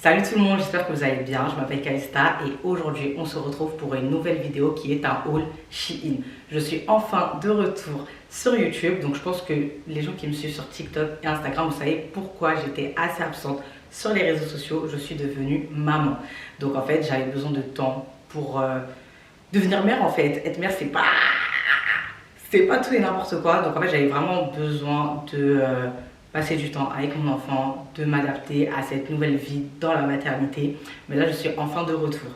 Salut tout le monde, j'espère que vous allez bien, je m'appelle Calista et aujourd'hui on se retrouve pour une nouvelle vidéo qui est un haul Shein. Je suis enfin de retour sur YouTube, donc je pense que les gens qui me suivent sur TikTok et Instagram, vous savez pourquoi j'étais assez absente sur les réseaux sociaux. Je suis devenue maman, donc en fait j'avais besoin de temps pour devenir mère en fait. Être mère c'est pas tout et n'importe quoi, donc en fait j'avais vraiment besoin de passer du temps avec mon enfant, de m'adapter à cette nouvelle vie dans la maternité. Mais là, je suis enfin de retour.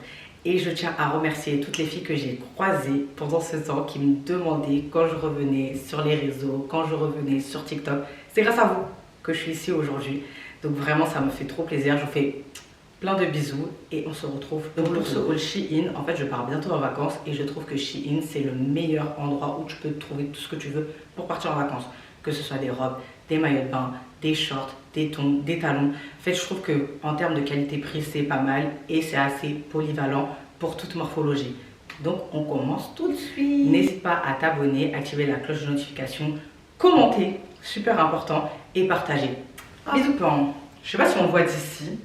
Et je tiens à remercier toutes les filles que j'ai croisées pendant ce temps, qui me demandaient quand je revenais sur les réseaux, quand je revenais sur TikTok. C'est grâce à vous que je suis ici aujourd'hui. Donc vraiment, ça me fait trop plaisir. Je vous fais plein de bisous et on se retrouve donc pour ce haul Shein. En fait, je pars bientôt en vacances et je trouve que Shein, c'est le meilleur endroit où tu peux trouver tout ce que tu veux pour partir en vacances. Que ce soit des robes, des maillots de bain, des shorts, des tons, des talons. En fait, je trouve qu'en termes de qualité-prix, c'est pas mal et c'est assez polyvalent pour toute morphologie. Donc, on commence tout de suite. N'hésite pas à t'abonner, activer la cloche de notification, commenter, super important, et partager. Bisous, pan. Je sais pas si on voit d'ici,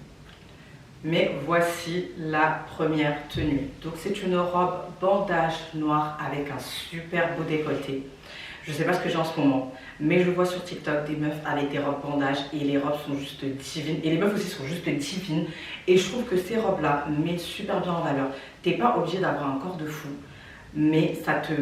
mais voici la première tenue. Donc, c'est une robe bandage noire avec un super beau décolleté. Je sais pas ce que j'ai en ce moment, mais je vois sur TikTok des meufs avec des robes bandage et les robes sont juste divines. Et les meufs aussi sont juste divines. Et je trouve que ces robes-là mettent super bien en valeur. T'es pas obligé d'avoir un corps de fou, mais ça te...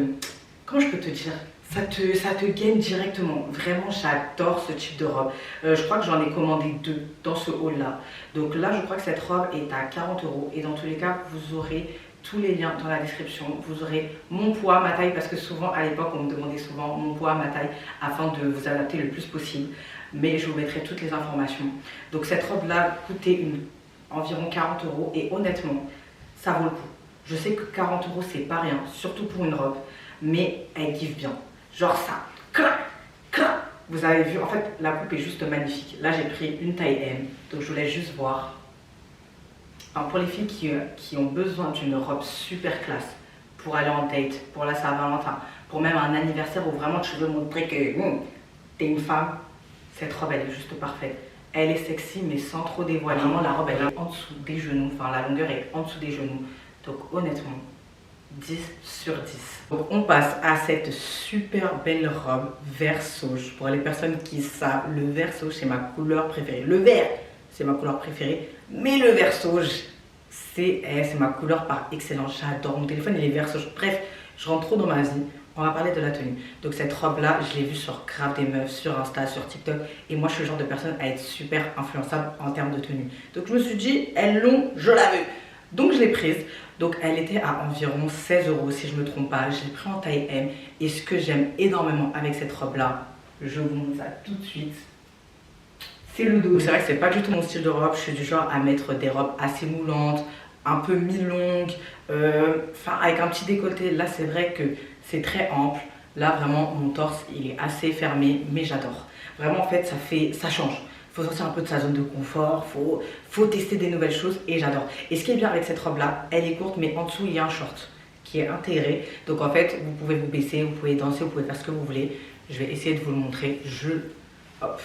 Comment je peux te dire, ça te gagne directement. Vraiment, j'adore ce type de robe. Je crois que j'en ai commandé 2 dans ce haul-là. Donc là, je crois que cette robe est à 40 €. Et dans tous les cas, vous aurez tous les liens dans la description. Vous aurez mon poids, ma taille, parce que souvent à l'époque on me demandait souvent mon poids, ma taille, afin de vous adapter le plus possible. Mais je vous mettrai toutes les informations. Donc cette robe là coûtait environ 40 € et honnêtement ça vaut le coup. Je sais que 40 € c'est pas rien, surtout pour une robe, mais elle kiffe bien. Genre ça, clac, clac. Vous avez vu, en fait la coupe est juste magnifique. Là j'ai pris une taille M, donc je vous laisse juste voir. Alors pour les filles qui ont besoin d'une robe super classe pour aller en date, pour la Saint-Valentin, pour même un anniversaire où vraiment tu veux montrer que t'es une femme, cette robe elle est juste parfaite. Elle est sexy mais sans trop dévoiler. Vraiment la robe elle est en dessous des genoux, enfin la longueur est en dessous des genoux. Donc honnêtement, 10 sur 10. Donc on passe à cette super belle robe vert sauge. Pour les personnes qui savent, le vert sauge c'est ma couleur préférée. Le vert c'est ma couleur préférée, mais le vert sauge, c'est ma couleur par excellence. J'adore mon téléphone, il est vert sauge. Bref, je rentre trop dans ma vie. On va parler de la tenue. Donc cette robe-là, je l'ai vue sur Grave des Meufs, sur Insta, sur TikTok. Et moi, je suis le genre de personne à être super influençable en termes de tenue. Donc je me suis dit, elles l'ont, je la veux. Donc je l'ai prise. Donc elle était à environ 16 € si je ne me trompe pas. Je l'ai pris en taille M. Et ce que j'aime énormément avec cette robe-là, je vous montre ça tout de suite. C'est le dos. C'est vrai que c'est pas du tout mon style de robe. Je suis du genre à mettre des robes assez moulantes, un peu mi-longues, avec un petit décolleté. Là, c'est vrai que c'est très ample. Là, vraiment, mon torse, il est assez fermé, mais j'adore. Vraiment, en fait, ça change. Il faut sortir un peu de sa zone de confort, faut tester des nouvelles choses et j'adore. Et ce qui est bien avec cette robe-là, elle est courte, mais en dessous, il y a un short qui est intégré. Donc, en fait, vous pouvez vous baisser, vous pouvez danser, vous pouvez faire ce que vous voulez. Je vais essayer de vous le montrer. Hop.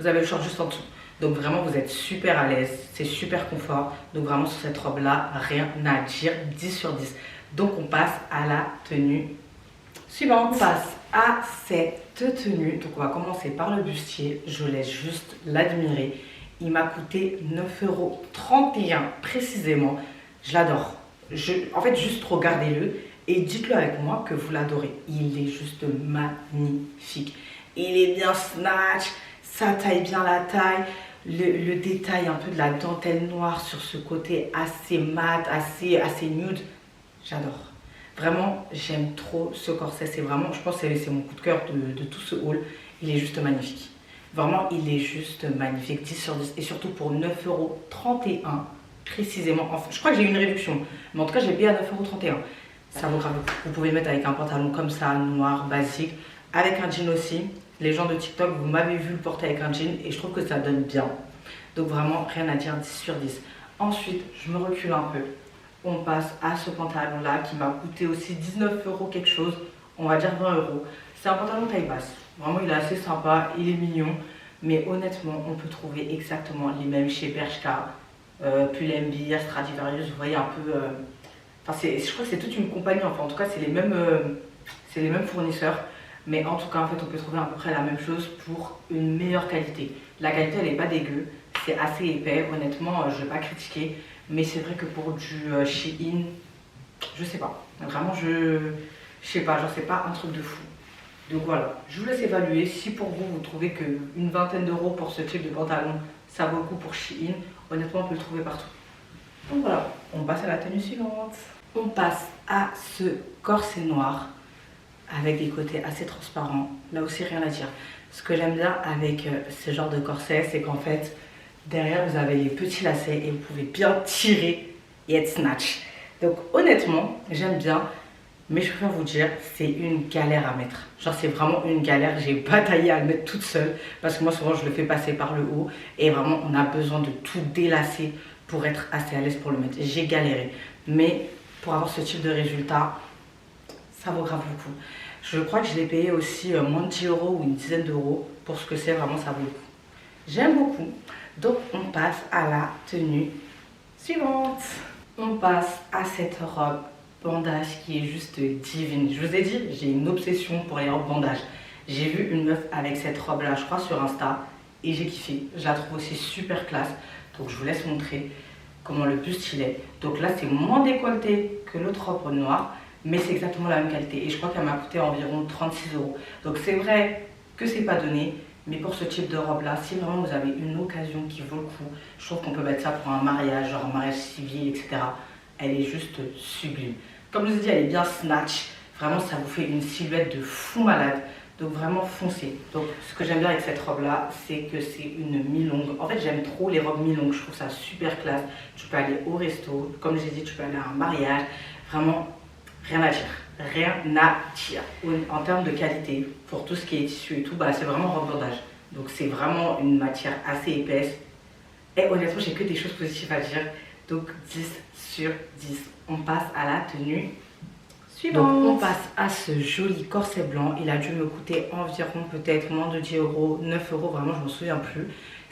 Vous avez le short juste en dessous. Donc vraiment, vous êtes super à l'aise. C'est super confort. Donc vraiment, sur cette robe-là, rien à dire. 10 sur 10. Donc on passe à la tenue suivante. On passe à cette tenue. Donc on va commencer par le bustier. Je laisse juste l'admirer. Il m'a coûté 9,31 € précisément. Je l'adore. En fait, juste regardez-le et dites-le avec moi que vous l'adorez. Il est juste magnifique. Il est bien snatch. Ça taille bien la taille, le détail un peu de la dentelle noire sur ce côté assez mat, assez nude. J'adore. Vraiment, j'aime trop ce corset. C'est vraiment, je pense que c'est mon coup de cœur de tout ce haul. Il est juste magnifique. Vraiment, il est juste magnifique. 10 sur 10. Et surtout pour 9,31 € précisément. Enfin, je crois que j'ai eu une réduction. Mais en tout cas, j'ai payé à 9,31 €. Ça vaut grave. Vous pouvez mettre avec un pantalon comme ça, noir, basique. Avec un jean aussi. Les gens de TikTok, vous m'avez vu le porter avec un jean et je trouve que ça donne bien. Donc vraiment, rien à dire, 10 sur 10. Ensuite, je me recule un peu. On passe à ce pantalon-là qui m'a coûté aussi 19 € quelque chose. On va dire 20 €. C'est un pantalon taille basse. Vraiment, il est assez sympa, il est mignon. Mais honnêtement, on peut trouver exactement les mêmes chez Bershka. pull MB, Stradivarius, vous voyez un peu... Enfin, je crois que c'est toute une compagnie, enfin en tout cas c'est les mêmes fournisseurs. Mais en tout cas, en fait, on peut trouver à peu près la même chose pour une meilleure qualité. La qualité, elle n'est pas dégueu, c'est assez épais. Honnêtement, je ne vais pas critiquer. Mais c'est vrai que pour du Shein, je sais pas. Vraiment, je sais pas, genre c'est pas un truc de fou. Donc voilà, je vous laisse évaluer. Si pour vous, vous trouvez qu'une vingtaine d'euros pour ce type de pantalon, ça vaut le coup pour Shein, honnêtement, on peut le trouver partout. Donc voilà, on passe à la tenue suivante. On passe à ce corset noir avec des côtés assez transparents. Là aussi, rien à dire. Ce que j'aime bien avec ce genre de corset, c'est qu'en fait, derrière, vous avez les petits lacets et vous pouvez bien tirer et être snatch. Donc honnêtement, j'aime bien, mais je préfère vous dire, c'est une galère à mettre. Genre, c'est vraiment une galère. J'ai bataillé à le mettre toute seule parce que moi, souvent, je le fais passer par le haut et vraiment, on a besoin de tout délasser pour être assez à l'aise pour le mettre. J'ai galéré, mais pour avoir ce type de résultat, ça vaut grave le coup. Je crois que je l'ai payé aussi moins de 10 euros ou une dizaine d'euros. Pour ce que c'est, vraiment, ça vaut le coup. J'aime beaucoup. Donc, on passe à la tenue suivante. On passe à cette robe bandage qui est juste divine. Je vous ai dit, j'ai une obsession pour les robes bandage. J'ai vu une meuf avec cette robe-là, je crois, sur Insta. Et j'ai kiffé. Je la trouve aussi super classe. Donc, je vous laisse montrer comment le buste il est. Donc là, c'est moins décolleté que l'autre robe noire. Mais c'est exactement la même qualité et je crois qu'elle m'a coûté environ 36 euros. Donc c'est vrai que c'est pas donné, mais pour ce type de robe là, si vraiment vous avez une occasion qui vaut le coup, je trouve qu'on peut mettre ça pour un mariage, genre un mariage civil, etc. Elle est juste sublime. Comme je vous ai dit, elle est bien snatch. Vraiment, ça vous fait une silhouette de fou malade. Donc vraiment foncez. Donc ce que j'aime bien avec cette robe là, c'est que c'est une mi-longue. En fait, j'aime trop les robes mi-longues. Je trouve ça super classe. Tu peux aller au resto, comme j'ai dit, tu peux aller à un mariage. Vraiment. Rien à dire, rien à dire. En termes de qualité, pour tout ce qui est tissu et tout, bah, c'est vraiment robe bandage. Donc c'est vraiment une matière assez épaisse. Et honnêtement, j'ai que des choses positives à dire. Donc 10 sur 10. On passe à la tenue suivante. Donc on passe à ce joli corset blanc. Il a dû me coûter environ peut-être moins de 10 euros, 9 euros, vraiment je m'en souviens plus.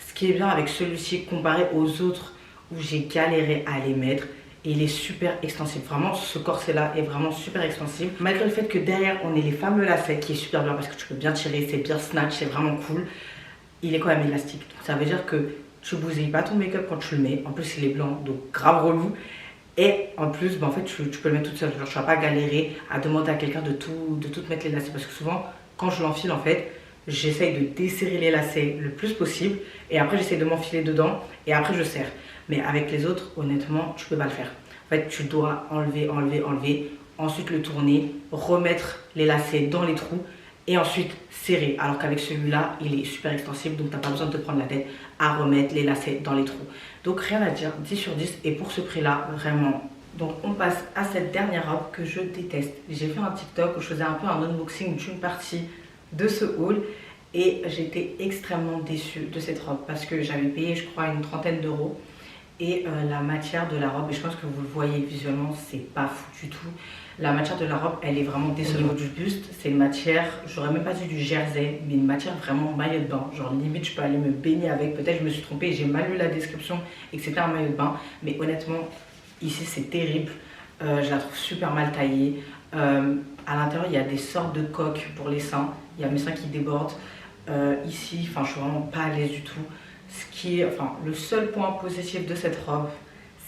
Ce qui est bien avec celui-ci comparé aux autres où j'ai galéré à les mettre, et il est super extensif. Vraiment, ce corset-là est vraiment super extensif. Malgré le fait que derrière, on ait les fameux lacets qui est super bien parce que tu peux bien tirer, c'est bien snatch, c'est vraiment cool. Il est quand même élastique. Donc, ça veut dire que tu bousilles pas ton make-up quand tu le mets. En plus, il est blanc, donc grave relou. Et en plus, bah, en fait, tu peux le mettre toute seule. Genre, tu vas pas galérer à demander à quelqu'un de tout mettre les lacets. Parce que souvent, quand je l'enfile, en fait, j'essaye de desserrer les lacets le plus possible. Et après, j'essaye de m'enfiler dedans. Et après, je serre. Mais avec les autres, honnêtement, tu peux pas le faire. En fait, tu dois enlever, ensuite le tourner, remettre les lacets dans les trous et ensuite serrer. Alors qu'avec celui-là, il est super extensible, donc tu n'as pas besoin de te prendre la tête à remettre les lacets dans les trous. Donc rien à dire, 10 sur 10 et pour ce prix-là, vraiment. Donc on passe à cette dernière robe que je déteste. J'ai fait un TikTok où je faisais un peu un unboxing d'une partie de ce haul. Et j'étais extrêmement déçue de cette robe parce que j'avais payé, je crois, une trentaine d'euros. Et la matière de la robe, et je pense que vous le voyez visuellement, c'est pas fou du tout. La matière de la robe, elle est vraiment décevante. Au niveau du buste, c'est une matière, j'aurais même pas dit du jersey, mais une matière vraiment maillot de bain. Genre limite, je peux aller me baigner avec. Peut-être je me suis trompée, j'ai mal lu la description et que c'était un maillot de bain. Mais honnêtement, ici c'est terrible. Je la trouve super mal taillée. À l'intérieur, il y a des sortes de coques pour les seins. Il y a mes seins qui débordent. Ici, enfin, je suis vraiment pas à l'aise du tout. Le seul point positif de cette robe,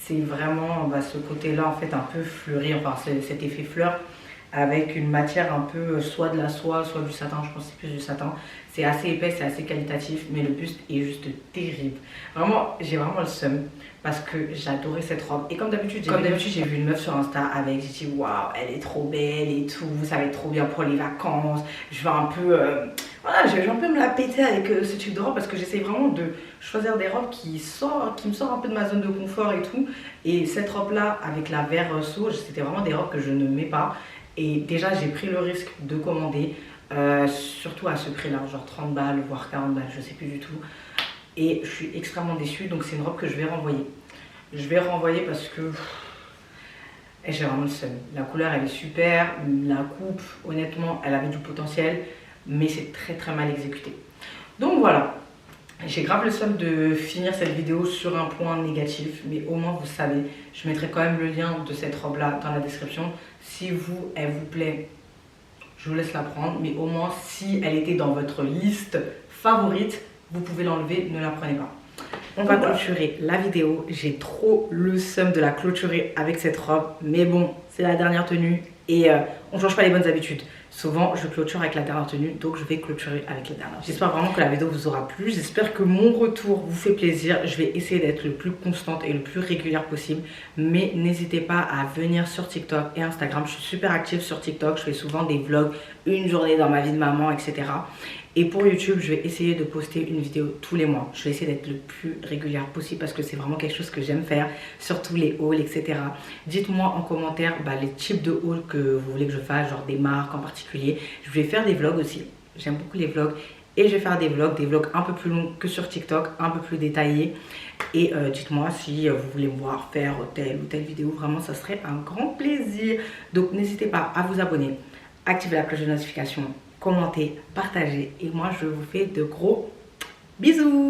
c'est vraiment ce côté-là, en fait, un peu fleuri, enfin, cet effet fleur, avec une matière un peu, soit de la soie, soit du satin, je pense que c'est plus du satin. C'est assez épais, c'est assez qualitatif, mais le buste est juste terrible. Vraiment, j'ai vraiment le seum, parce que j'adorais cette robe. Et comme d'habitude, j'ai vu une meuf sur Insta avec, j'ai dit, waouh, elle est trop belle et tout, ça va être trop bien pour les vacances. Je vais un peu... Voilà, je vais un peu me la péter avec ce type de robe parce que j'essaie vraiment de choisir des robes qui me sortent un peu de ma zone de confort et tout. Et cette robe-là, avec la vert sauge, c'était vraiment des robes que je ne mets pas. Et déjà, j'ai pris le risque de commander, surtout à ce prix-là, genre 30 balles, voire 40 balles, je sais plus du tout. Et je suis extrêmement déçue, donc c'est une robe que je vais renvoyer. Je vais renvoyer parce que... Et j'ai vraiment le seum. La couleur, elle est super, la coupe, honnêtement, elle avait du potentiel. Mais c'est très très mal exécuté. Donc voilà, J'ai grave le seum de finir cette vidéo sur un point négatif, mais au moins vous savez, je mettrai quand même le lien de cette robe là dans la description. Si vous, elle vous plaît, je vous laisse la prendre, mais au moins si elle était dans votre liste favorite, vous pouvez l'enlever, ne la prenez pas. On va clôturer la vidéo, j'ai trop le seum de la clôturer avec cette robe, mais bon, c'est la dernière tenue et on ne change pas les bonnes habitudes. Souvent, je clôture avec la dernière tenue, donc je vais clôturer avec la dernière. J'espère vraiment que la vidéo vous aura plu. J'espère que mon retour vous fait plaisir. Je vais essayer d'être le plus constante et le plus régulière possible. Mais n'hésitez pas à venir sur TikTok et Instagram. Je suis super active sur TikTok. Je fais souvent des vlogs, une journée dans ma vie de maman, etc. Et pour YouTube, je vais essayer de poster une vidéo tous les mois. Je vais essayer d'être le plus régulière possible parce que c'est vraiment quelque chose que j'aime faire, surtout les hauls, etc. Dites-moi en commentaire les types de hauls que vous voulez que je fasse, genre des marques en particulier. Je vais faire des vlogs aussi. J'aime beaucoup les vlogs. Et je vais faire des vlogs un peu plus longs que sur TikTok, un peu plus détaillés. Et dites-moi si vous voulez me voir faire telle ou telle vidéo. Vraiment, ça serait un grand plaisir. Donc, n'hésitez pas à vous abonner, activer la cloche de notification, commenter, partager. Et moi, je vous fais de gros bisous.